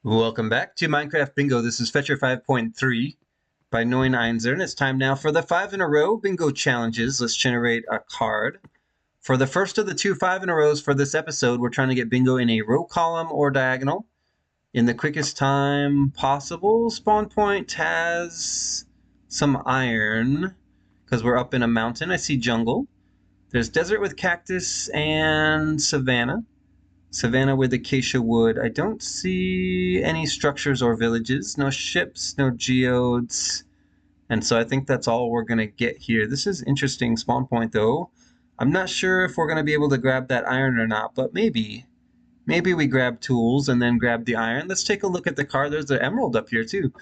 Welcome back to Minecraft Bingo. This is Fetchr 5.3 by Noin Einzer, and it's time now for the 5 in a row bingo challenges. Let's generate a card. For the first of the two 5 in a rows for this episode, we're trying to get bingo in a row column or diagonal in the quickest time possible. Spawn point has some iron because we're up in a mountain. I see jungle. There's desert with cactus and savanna. Savannah with acacia wood. I don't see any structures or villages. No ships, no geodes. And so I think that's all we're going to get here. This is interesting spawn point, though. I'm not sure if we're going to be able to grab that iron or not, but maybe. Maybe we grab tools and then grab the iron. Let's take a look at the card. There's an emerald up here, too.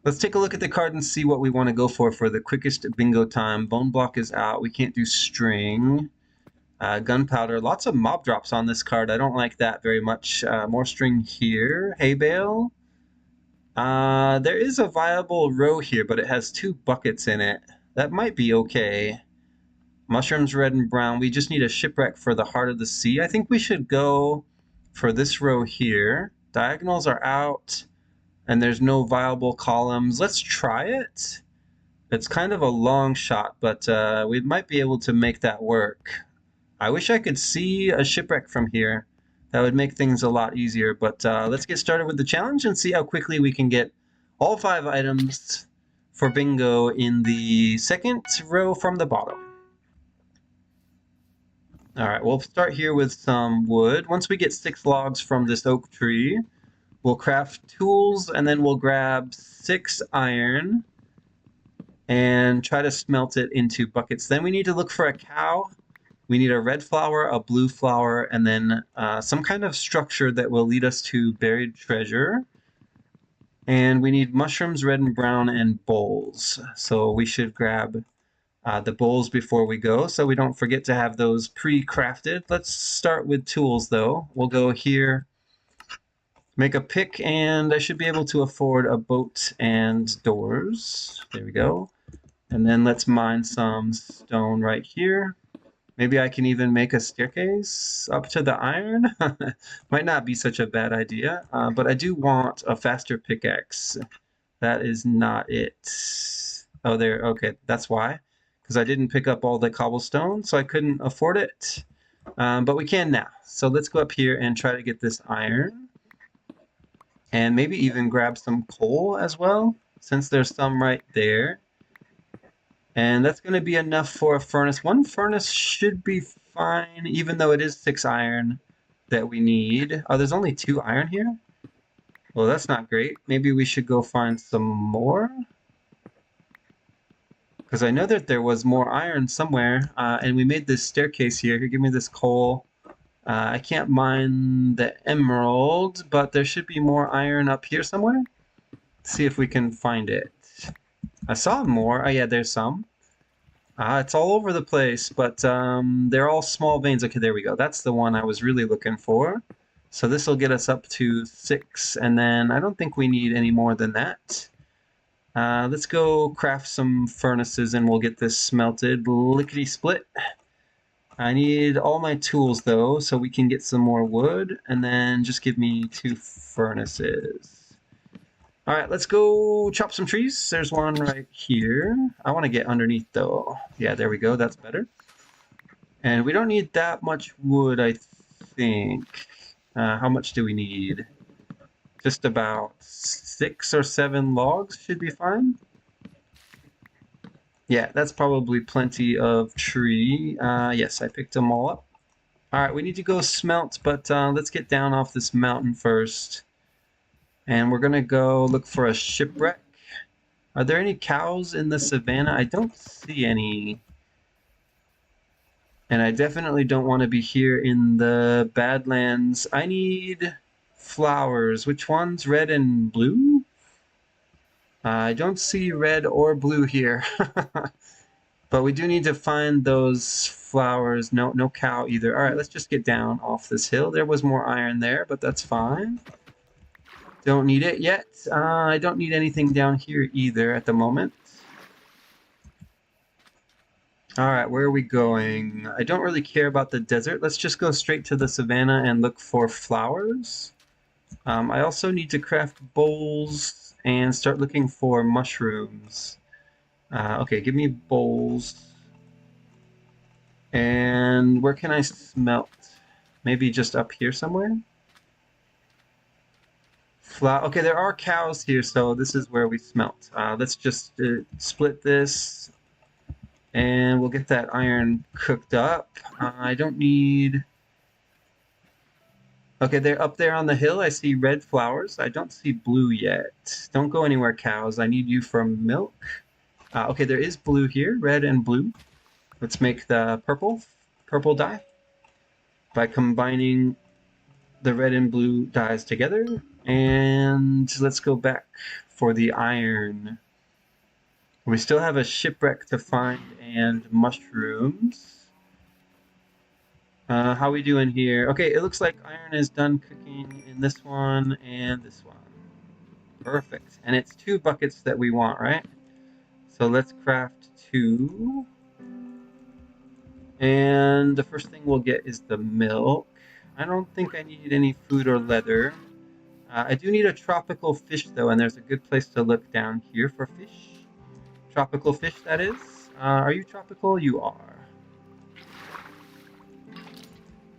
Let's take a look at the card and see what we want to go for the quickest bingo time. Bone block is out. We can't do string. Gunpowder, lots of mob drops on this card. I don't like that very much. More string here. Hay bale. There is a viable row here, but it has 2 buckets in it. That might be okay. Mushrooms, red and brown. We just need a shipwreck for the heart of the sea. I think we should go for this row here. Diagonals are out, and there's no viable columns. Let's try it. It's kind of a long shot, but we might be able to make that work. I wish I could see a shipwreck from here. That would make things a lot easier, but let's get started with the challenge and see how quickly we can get all 5 items for bingo in the second row from the bottom. Alright, we'll start here with some wood. Once we get 6 logs from this oak tree, we'll craft tools, and then we'll grab 6 iron and try to smelt it into buckets. Then we need to look for a cow. We need a red flower, a blue flower, and then some kind of structure that will lead us to buried treasure. And we need mushrooms, red and brown, and bowls. So we should grab the bowls before we go, so we don't forget to have those pre-crafted. Let's start with tools, though. We'll go here, make a pick, and I should be able to afford a boat and doors. There we go. And then let's mine some stone right here. Maybe I can even make a staircase up to the iron. Might not be such a bad idea, but I do want a faster pickaxe. That is not it. Oh, there. Okay, that's why. Because I didn't pick up all the cobblestone, so I couldn't afford it. But we can now. So let's go up here and try to get this iron. And maybe even grab some coal as well, since there's some right there. And that's going to be enough for a furnace. 1 furnace should be fine, even though it is 6 iron that we need. Oh, there's only 2 iron here? Well, that's not great. Maybe we should go find some more? Because I know that there was more iron somewhere, and we made this staircase here. Here, give me this coal. I can't mine the emerald, but there should be more iron up here somewhere. Let's see if we can find it. I saw more. Oh, yeah, there's some. It's all over the place, but they're all small veins. Okay, there we go. That's the one I was really looking for. So this will get us up to 6, and then I don't think we need any more than that. Let's go craft some furnaces, and we'll get this smelted lickety-split. I need all my tools, though, so we can get some more wood, and then just give me 2 furnaces. All right, let's go chop some trees. There's one right here. I want to get underneath, though. Yeah, there we go. That's better. And we don't need that much wood, I think. How much do we need? Just about 6 or 7 logs should be fine. Yeah, that's probably plenty of tree. Yes, I picked them all up. All right, we need to go smelt, but let's get down off this mountain first. And we're going to go look for a shipwreck. Are there any cows in the savannah? I don't see any. And I definitely don't want to be here in the Badlands. I need flowers. Which ones? Red and blue? I don't see red or blue here. But we do need to find those flowers. No cow either. All right, let's just get down off this hill. There was more iron there, but that's fine. Don't need it yet. I don't need anything down here either at the moment. Alright, where are we going? I don't really care about the desert. Let's just go straight to the savannah and look for flowers. I also need to craft bowls and start looking for mushrooms. Okay, give me bowls. And where can I smelt? Maybe just up here somewhere? Okay, there are cows here, so this is where we smelt. Let's just split this, and we'll get that iron cooked up. I don't need... Okay, they're up there on the hill. I see red flowers. I don't see blue yet. Don't go anywhere, cows. I need you for milk. Okay, there is blue here, red and blue. Let's make the purple dye by combining the red and blue dyes together. And let's go back for the iron. We still have a shipwreck to find and mushrooms. How we doing here? Okay, it looks like iron is done cooking in this one and this one. Perfect. And it's 2 buckets that we want, right? So let's craft 2. And the first thing we'll get is the milk. I don't think I need any food or leather. I do need a tropical fish, though, and there's a good place to look down here for fish. Tropical fish, that is. Are you tropical? You are.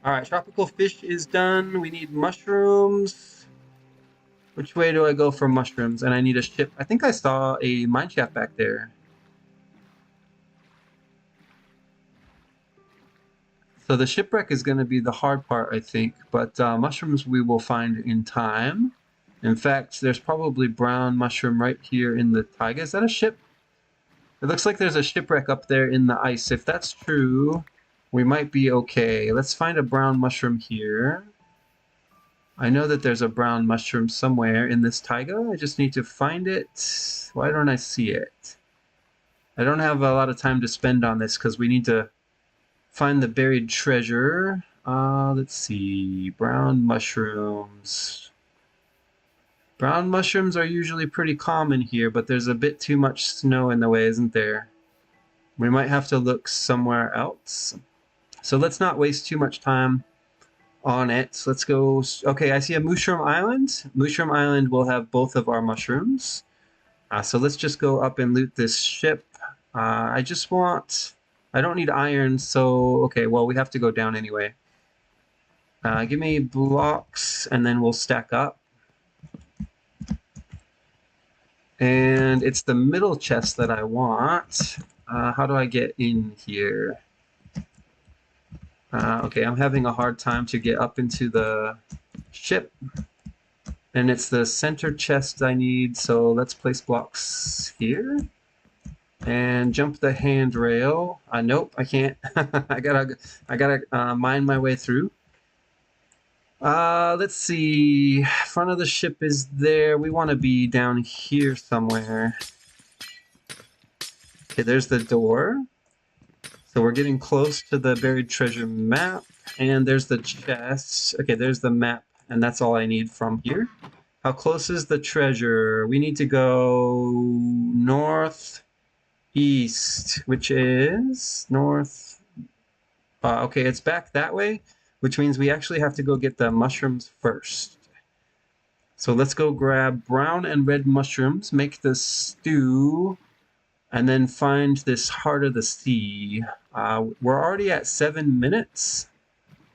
Alright, tropical fish is done. We need mushrooms. Which way do I go for mushrooms? And I need a ship. I think I saw a mineshaft back there. So the shipwreck is going to be the hard part, I think. But mushrooms we will find in time. In fact, there's probably brown mushroom right here in the taiga. Is that a ship? It looks like there's a shipwreck up there in the ice. If that's true, we might be okay. Let's find a brown mushroom here. I know that there's a brown mushroom somewhere in this taiga. I just need to find it. Why don't I see it? I don't have a lot of time to spend on this because we need to find the buried treasure. Let's see. Brown mushrooms. Brown mushrooms are usually pretty common here, but there's a bit too much snow in the way, isn't there? We might have to look somewhere else. So let's not waste too much time on it. Let's go... Okay, I see a mushroom island. Mushroom island will have both of our mushrooms. So let's just go up and loot this ship. I just want... I don't need iron, so... Okay, well, we have to go down anyway. Give me blocks, and then we'll stack up. And it's the middle chest that I want. How do I get in here? Okay, I'm having a hard time to get up into the ship. And it's the center chest I need, so let's place blocks here. And jump the handrail. Nope, I can't. I gotta mine my way through. Let's see. Front of the ship is there. We want to be down here somewhere. Okay, there's the door. So we're getting close to the buried treasure map. And there's the chest. Okay, there's the map. And that's all I need from here. How close is the treasure? We need to go northeast, which is north. Okay, it's back that way, which means we actually have to go get the mushrooms first. So let's go grab brown and red mushrooms, make the stew, and then find this heart of the sea. We're already at 7 minutes,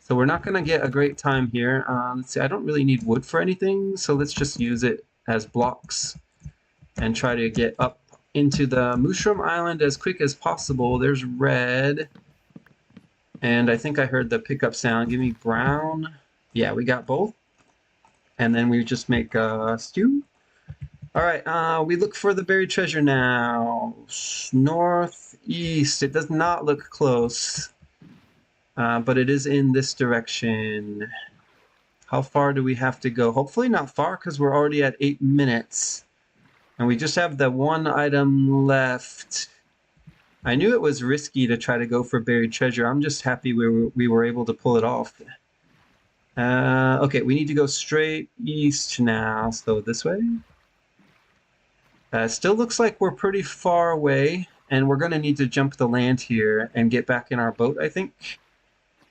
so we're not going to get a great time here. Let's see, I don't really need wood for anything, so let's just use it as blocks and try to get up into the mushroom island as quick as possible. There's red. And I think I heard the pickup sound. Give me brown. Yeah, we got both. And then we just make a stew. All right, we look for the buried treasure now. Northeast. It does not look close. But it is in this direction. How far do we have to go? Hopefully not far, because we're already at 8 minutes. And we just have the one item left. I knew it was risky to try to go for buried treasure. I'm just happy we were able to pull it off. Okay, we need to go straight east now, so this way. Still looks like we're pretty far away, and we're going to need to jump the land here and get back in our boat, I think.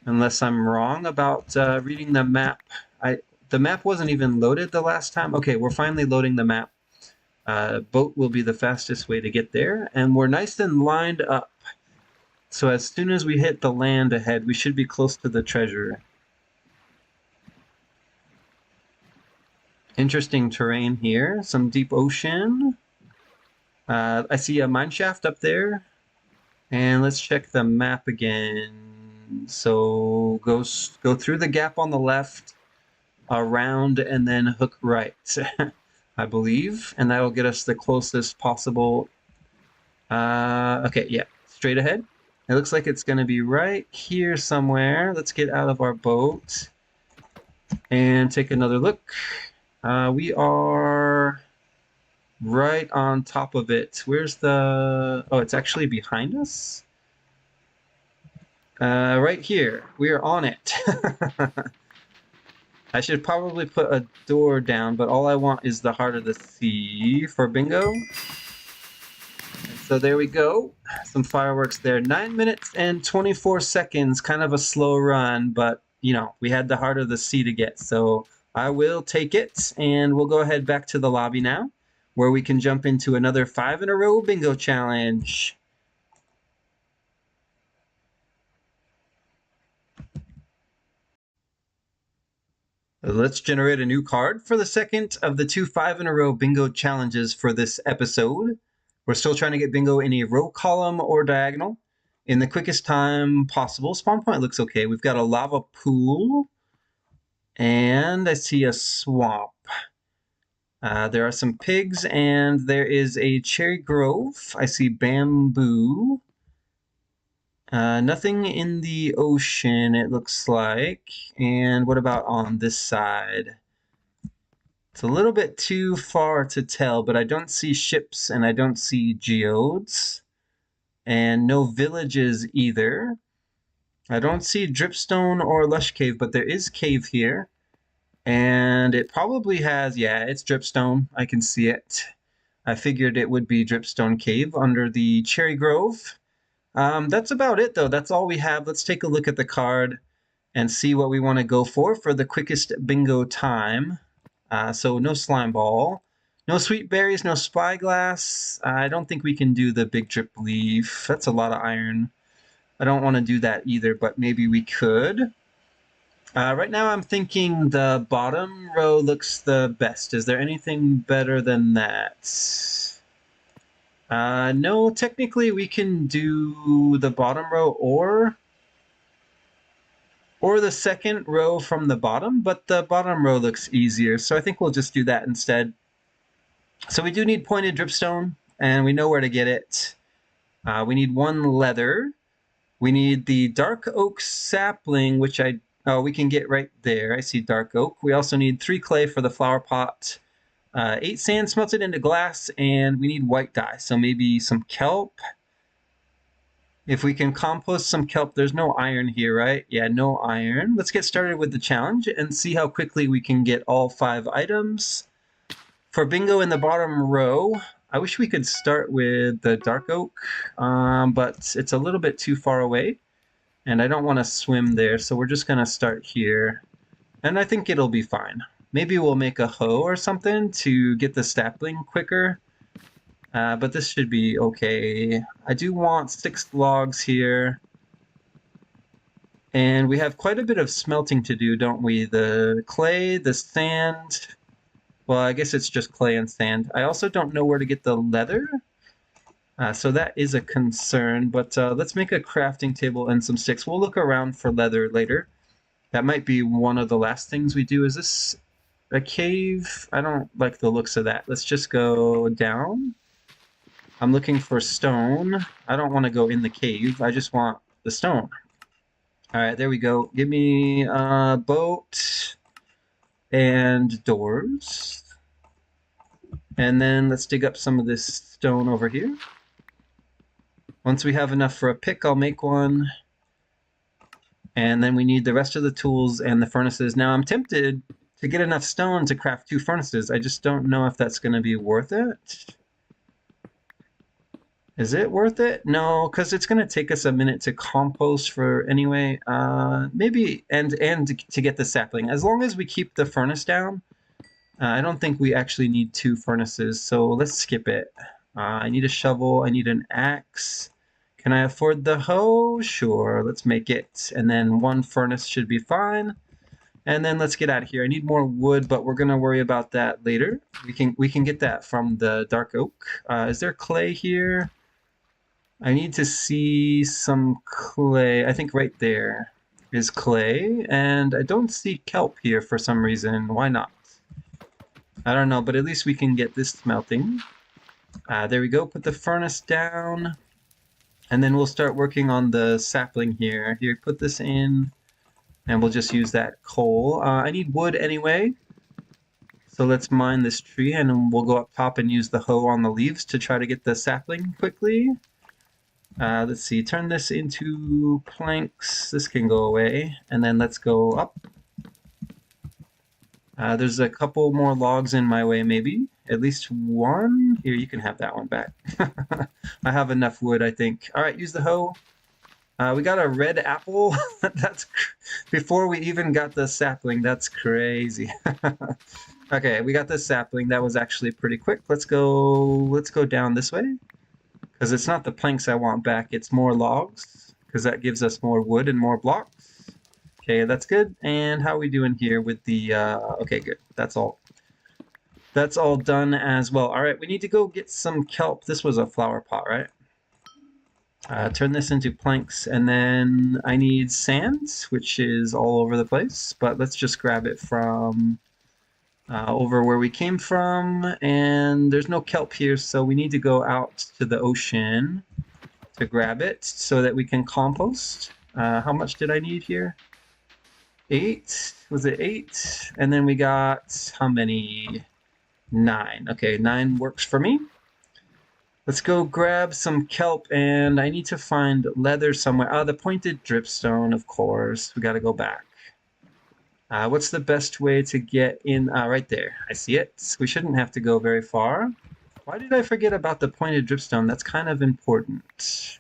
Unless I'm wrong about reading the map. the map wasn't even loaded the last time. Okay, we're finally loading the map. Boat will be the fastest way to get there, and we're nice and lined up. So as soon as we hit the land ahead, we should be close to the treasure. Interesting terrain here, some deep ocean. I see a mine shaft up there. And let's check the map again. So go through the gap on the left, around, and then hook right, I believe. And that'll get us the closest possible. Okay, yeah, straight ahead. It looks like it's going to be right here somewhere. Let's get out of our boat and take another look. We are right on top of it. Where's the... Oh, it's actually behind us? Right here. We are on it. I should probably put a door down, but all I want is the heart of the sea for bingo. And so there we go. Some fireworks there. 9 minutes and 24 seconds. Kind of a slow run, but, you know, we had the heart of the sea to get. So I will take it, and we'll go ahead back to the lobby now, where we can jump into another 5 in a row bingo challenge. Let's generate a new card for the second of the 2 5 in a row bingo challenges for this episode. We're still trying to get bingo in a row, column, or diagonal in the quickest time possible. Spawn point looks okay. We've got a lava pool, and I see a swamp. There are some pigs, and there is a cherry grove. I see bamboo. Nothing in the ocean, it looks like. And what about on this side? It's a little bit too far to tell, but I don't see ships and I don't see geodes. And no villages either. I don't see dripstone or lush cave, but there is cave here. And it probably has, yeah, it's dripstone. I can see it. I figured it would be dripstone cave under the cherry grove. That's about it, though. That's all we have. Let's take a look at the card and see what we want to go for the quickest bingo time. So no slime ball, no sweet berries, no spyglass. I don't think we can do the big drip leaf. That's a lot of iron. I don't want to do that either, but maybe we could. Right now I'm thinking the bottom row looks the best. Is there anything better than that? No, technically we can do the bottom row or the second row from the bottom, but the bottom row looks easier, so I think we'll just do that instead. So we do need pointed dripstone, and we know where to get it. We need 1 leather. We need the dark oak sapling, which we can get right there. I see dark oak. We also need 3 clay for the flower pot, 8 sand smelted into glass, and we need white dye, so maybe some kelp. If we can compost some kelp, there's no iron here, right? Yeah, no iron. Let's get started with the challenge and see how quickly we can get all 5 items. For bingo in the bottom row, I wish we could start with the dark oak, but it's a little bit too far away, and I don't want to swim there, so we're just going to start here. And I think it'll be fine. Maybe we'll make a hoe or something to get the sapling quicker. But this should be okay. I do want 6 logs here. And we have quite a bit of smelting to do, don't we? The clay, the sand. Well, I guess it's just clay and sand. I also don't know where to get the leather. So that is a concern. But let's make a crafting table and some sticks. We'll look around for leather later. That might be one of the last things we do. Is this a cave? I don't like the looks of that. Let's just go down. I'm looking for stone. I don't want to go in the cave. I just want the stone. All right, there we go. Give me a boat and doors. And then let's dig up some of this stone over here. Once we have enough for a pick, I'll make one. And then we need the rest of the tools and the furnaces. Now I'm tempted to get enough stone to craft 2 furnaces. I just don't know if that's going to be worth it. Is it worth it? No, because it's going to take us a minute to compost for anyway. Maybe and to get the sapling. As long as we keep the furnace down, I don't think we actually need two furnaces. So let's skip it. I need a shovel. I need an axe. Can I afford the hoe? Sure, let's make it. And then one furnace should be fine. And then let's get out of here. I need more wood, but we're gonna worry about that later. We can get that from the dark oak. Is there clay here? I need to see some clay. I think right there is clay, and I don't see kelp here for some reason. Why not? I don't know, but at least we can get this smelting. There we go. Put the furnace down, and then we'll start working on the sapling here. Here, put this in, and we'll just use that coal. I need wood anyway, so let's mine this tree, and we'll go up top and use the hoe on the leaves to try to get the sapling quickly. Let's see, turn this into planks. This can go away, and then let's go up. There's a couple more logs in my way, maybe. At least one. Here, you can have that one back. I have enough wood, I think. All right, use the hoe. We got a red apple. That's before we even got the sapling. That's crazy. Okay, we got the sapling. That was actually pretty quick. Let's go down this way. Because it's not the planks I want back, it's more logs. Because that gives us more wood and more blocks. Okay, that's good. And how are we doing here with the, okay, good. That's all. That's all done as well. All right, we need to go get some kelp. This was a flower pot, right? Turn this into planks, and then I need sand, which is all over the place. But let's just grab it from over where we came from. And there's no kelp here, so we need to go out to the ocean to grab it so that we can compost. How much did I need here? 8? Was it 8? And then we got how many? 9. Okay, 9 works for me. Let's go grab some kelp, and I need to find leather somewhere. The pointed dripstone, of course. We got to go back. What's the best way to get in? Right there. I see it. We shouldn't have to go very far. Why did I forget about the pointed dripstone? That's kind of important.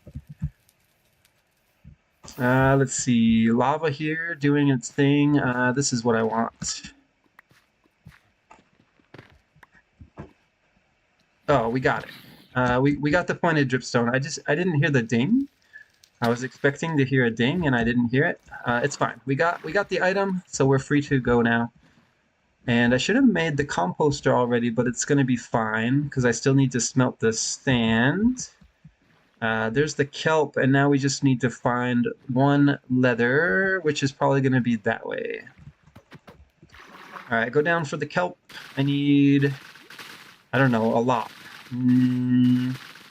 Let's see. Lava here doing its thing. This is what I want. Oh, we got it. We got the pointed dripstone. I didn't hear the ding. I was expecting to hear a ding and I didn't hear it. It's fine. We got the item, so we're free to go now. And I should have made the composter already, but it's going to be fine because I still need to smelt the sand. There's the kelp, and now we just need to find one leather, which is probably going to be that way. All right, go down for the kelp. I need, I don't know, a lot.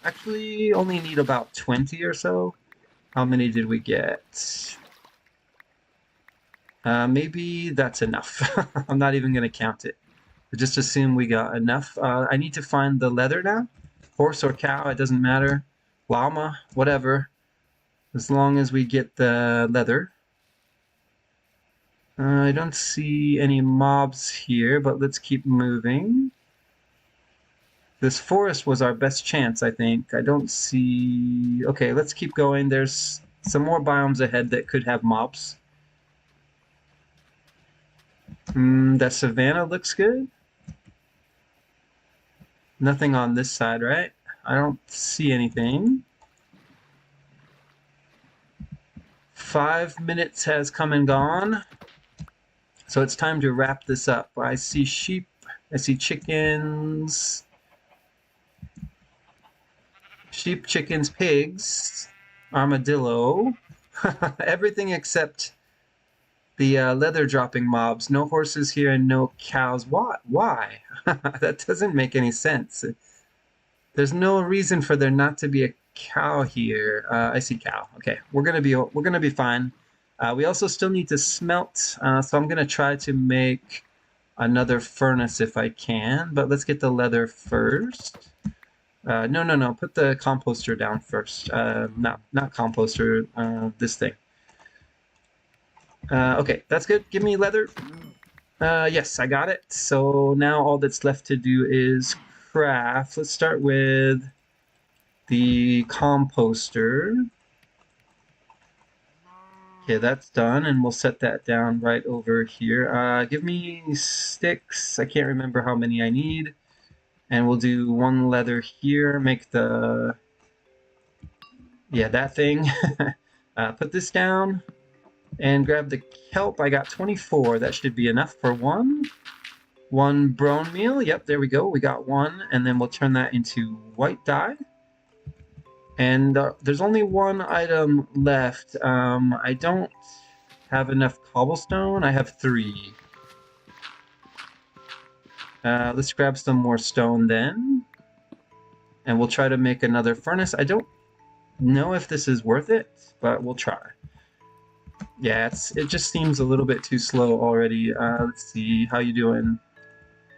Actually, only need about 20 or so. How many did we get? Maybe that's enough. I'm not even going to count it. Just assume we got enough. I need to find the leather now. Horse or cow, it doesn't matter. Llama, whatever. As long as we get the leather. I don't see any mobs here, but let's keep moving. This forest was our best chance, I think. I don't see... Okay, let's keep going. There's some more biomes ahead that could have mobs. That savanna looks good. Nothing on this side, right? I don't see anything. 5 minutes has come and gone. So it's time to wrap this up. I see sheep. I see chickens. Sheep, chickens, pigs, armadillo, everything except the leather dropping mobs. No horses here and no cows. Why? That doesn't make any sense. There's no reason for there not to be a cow here. I see cow. Okay, we're gonna be fine. We also still need to smelt, so I'm gonna try to make another furnace if I can. But let's get the leather first. No. Put the composter down first. No, not composter. This thing. Okay, that's good. Give me leather. Yes, I got it. So now all that's left to do is craft. Let's start with the composter. Okay, that's done, and we'll set that down right over here. Give me sticks. I can't remember how many I need. And we'll do one leather here, make the, yeah, that thing. Put this down and grab the kelp. I got 24. That should be enough for one. One bone meal. Yep, there we go. We got one, and then we'll turn that into white dye. And there's only one item left. I don't have enough cobblestone. I have 3. Let's grab some more stone then. And we'll try to make another furnace. I don't know if this is worth it, but we'll try. Yeah, it just seems a little bit too slow already. Let's see, how you doing?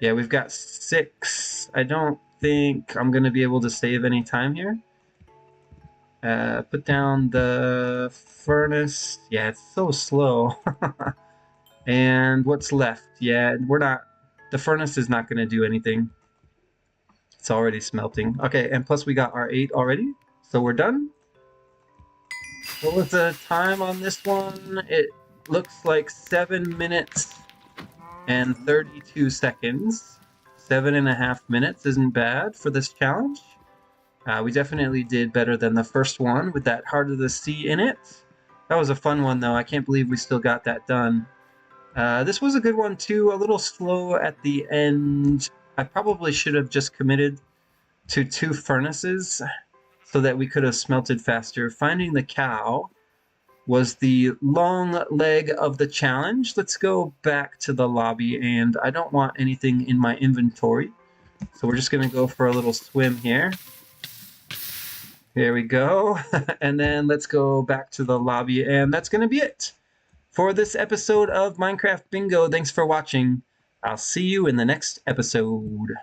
Yeah, we've got 6. I don't think I'm gonna be able to save any time here. Put down the furnace. Yeah, it's so slow. And what's left? Yeah, the furnace is not gonna do anything. It's already smelting. Okay, and plus we got our 8 already, so we're done. What was the time on this one? It looks like 7 minutes and 32 seconds. 7.5 minutes isn't bad for this challenge. We definitely did better than the first one with that Heart of the Sea in it. That was a fun one, though. I can't believe we still got that done. This was a good one, too. A little slow at the end. I probably should have just committed to 2 furnaces so that we could have smelted faster. Finding the cow was the long leg of the challenge. Let's go back to the lobby, and I don't want anything in my inventory. So we're just going to go for a little swim here. There we go. And then let's go back to the lobby, and that's going to be it for this episode of Minecraft Bingo. Thanks for watching. I'll see you in the next episode.